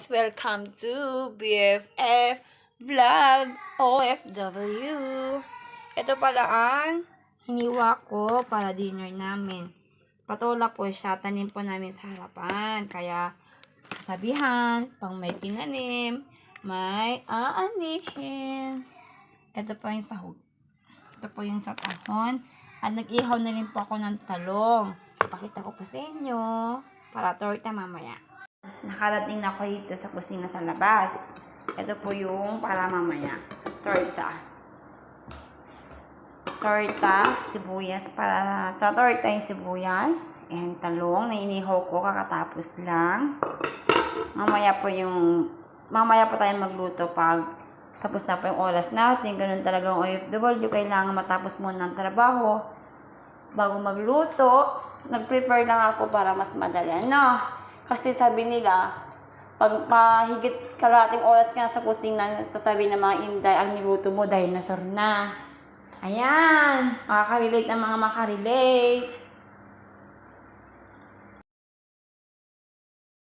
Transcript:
guys! Welcome to BFF Vlog OFW. Ito pala ang hiniwa ko para dinner namin. Patola po siya, tanim po namin sa harapan. Kaya kasabihan, pang may tinanim, may aanihin. Ito po yung sahog. Ito po yung sa tahon. At nag-ihaw na rin po ako ng talong. Pakita ko po sa inyo para torta mamaya. Nakarating na ako dito sa kusina sa labas. Ito po yung para mamaya. Torta. Torta, sibuyas. Para sa torta yung sibuyas. And talong na inihaw ko kakatapos lang. Mamaya po tayo magluto pag tapos na po yung oras natin. Ganun talagang OFW. Kailangan matapos muna ng trabaho bago magluto. Nag-prepare lang ako para mas madali. Kasi sabi nila, pag mahigit kalating oras ka na sa kusina, sasabi ng mga Inday, ang niluto mo, dinosaur na. Ayan, makaka-relate ng mga makarelate.